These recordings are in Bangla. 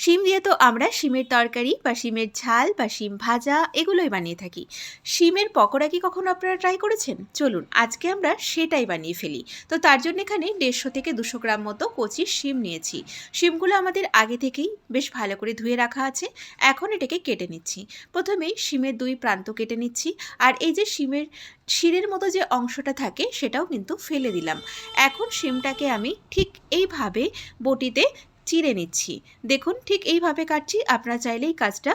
শিম দিয়ে তো আমরা শিমের তরকারি বা শিমের ঝাল বা শিম ভাজা এগুলোই বানিয়ে থাকি। শিমের পকোড়া কি কখনো আপনারা ট্রাই করেছেন? চলুন আজকে আমরা সেটাই বানিয়ে ফেলি। তো তার জন্য এখানে 150 থেকে 200 গ্রাম মতো কচি শিম নিয়েছি। শিমগুলো আমাদের আগে থেকেই বেশ ভালো করে ধুয়ে রাখা আছে। এখন এটাকে কেটে নিচ্ছি। প্রথমেই শিমের দুই প্রান্ত কেটে নিচ্ছি। আর এই যে শিমের শিরের মতো যে অংশটা থাকে সেটাও কিন্তু ফেলে দিলাম। এখন শিমটাকে আমি ঠিক এইভাবে বটিতে চিড়ে নিচ্ছি। দেখুন ঠিক এইভাবে কাটছি। আপনারা চাইলে এই কাজটা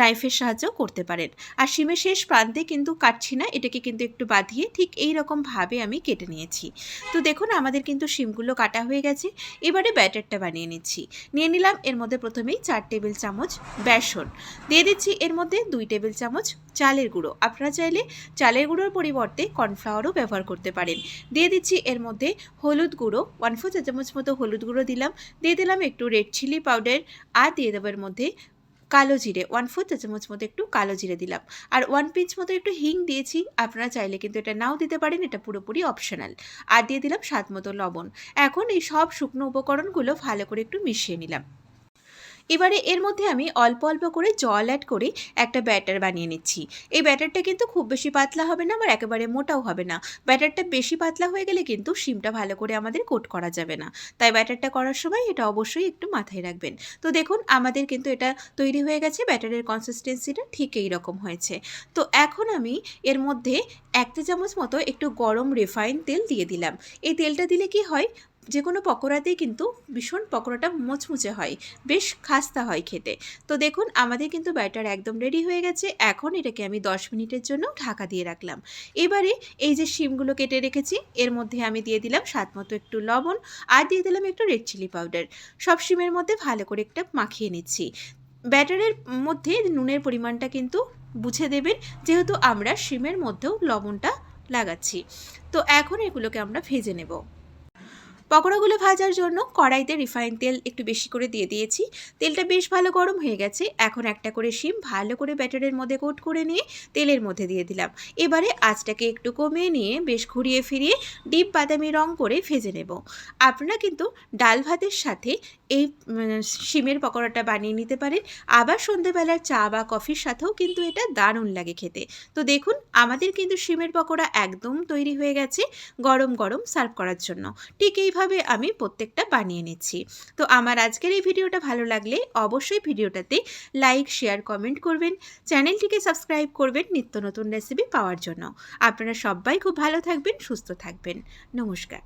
নাইফের সাহায্যেও করতে পারেন। আর শিমের শেষ প্রান্তে কিন্তু কাটছি না, এটাকে কিন্তু একটু বাঁধিয়ে ঠিক এই রকমভাবে আমি কেটে নিয়েছি। তো দেখুন আমাদের কিন্তু শিমগুলো কাটা হয়ে গেছে। এবারে ব্যাটারটা বানিয়ে নিচ্ছি। নিয়ে নিলাম এর মধ্যে প্রথমেই 4 টেবিল চামচ বেসন, দিয়ে দিচ্ছি এর মধ্যে 2 টেবিল চামচ চালের গুঁড়ো। আপনারা চাইলে চালের গুঁড়োর পরিবর্তে কর্নফ্লাওয়ারও ব্যবহার করতে পারেন। দিয়ে দিচ্ছি এর মধ্যে হলুদ গুঁড়ো, 1/4 চা চামচ মতো হলুদ গুঁড়ো দিলাম। দিয়ে দিলাম একটু রেড চিলি পাউডার, আর দিয়ে দেবো এর মধ্যে কালো জিরে, 1/4 চা চামচ মতো একটু কালো জিরে দিলাম। আর 1 পিঞ্চ মতো একটু হিং দিয়েছি। আপনারা চাইলে কিন্তু এটা নাও দিতে পারেন, এটা পুরোপুরি অপশনাল। আর দিয়ে দিলাম স্বাদ মতো লবণ। এখন এই সব শুকনো উপকরণগুলো ভালো করে একটু মিশিয়ে নিলাম। এবারে এর মধ্যে আমি অল্প অল্প করে জল অ্যাড করে একটা ব্যাটার বানিয়ে নিচ্ছি। এই ব্যাটারটা কিন্তু খুব বেশি পাতলা হবে না, আবার একেবারে মোটাও হবে না। ব্যাটারটা বেশি পাতলা হয়ে গেলে কিন্তু শিমটা ভালো করে আমাদের কোট করা যাবে না। তাই ব্যাটারটা করার সময় এটা অবশ্যই একটু মাথায় রাখবেন। তো দেখুন আমাদের কিন্তু এটা তৈরি হয়ে গেছে। ব্যাটারের কনসিস্টেন্সিটা ঠিক এই রকম হয়েছে। তো এখন আমি এর মধ্যে 1 চা চামচ মতো একটু গরম রিফাইন তেল দিয়ে দিলাম। এই তেলটা দিলে কি হয়, যে কোনো পকোড়াতেই কিন্তু ভীষণ পকোড়াটা মুচমুচে হয়, বেশ খাস্তা হয় খেতে। তো দেখুন আমাদের কিন্তু ব্যাটার একদম রেডি হয়ে গেছে। এখন এটাকে আমি 10 মিনিটের জন্য ঢাকা দিয়ে রাখলাম। এবারে এই যে শিমগুলো কেটে রেখেছি এর মধ্যে আমি দিয়ে দিলাম স্বাদ মতো একটু লবণ, আর দিয়ে দিলাম একটু রেড চিলি পাউডার। সব শিমের মধ্যে ভালো করে একটা মাখিয়ে নিচ্ছি। ব্যাটারের মধ্যে নুনের পরিমাণটা কিন্তু বুঝে দেবেন, যেহেতু আমরা শিমের মধ্যেও লবণটা লাগাচ্ছি। তো এখন এগুলোকে আমরা ভেজে নেব। পকোড়াগুলো ভাজার জন্য কড়াইতে রিফাইন তেল একটু বেশি করে দিয়ে দিয়েছি। তেলটা বেশ ভালো গরম হয়ে গেছে। এখন একটা করে শিম ভালো করে ব্যাটারের মধ্যে কোট করে নিয়ে তেলের মধ্যে দিয়ে দিলাম। এবারে আঁচটাকে একটু কমিয়ে নিয়ে বেশ ঘুরিয়ে ফিরিয়ে ডিপ বাদামি রং করে ভেজে নেব। আপনারা কিন্তু ডাল ভাতের সাথে এই শিমের পকোড়াটা বানিয়ে নিতে পারেন। আবার সন্ধেবেলার চা বা কফির সাথেও কিন্তু এটা দারুণ লাগে খেতে। তো দেখুন আমাদের কিন্তু শিমের পকোড়া একদম তৈরি হয়ে গেছে গরম গরম সার্ভ করার জন্য। ঠিক এইভাবে আমি প্রত্যেকটা বানিয়ে নিচ্ছি। তো আমার আজকের এই ভিডিওটা ভালো লাগলে অবশ্যই ভিডিওটাতে লাইক, শেয়ার, কমেন্ট করবেন। চ্যানেলটিকে সাবস্ক্রাইব করবেন নিত্য নতুন রেসিপি পাওয়ার জন্য। আপনারা সবাই খুব ভালো থাকবেন, সুস্থ থাকবেন। নমস্কার।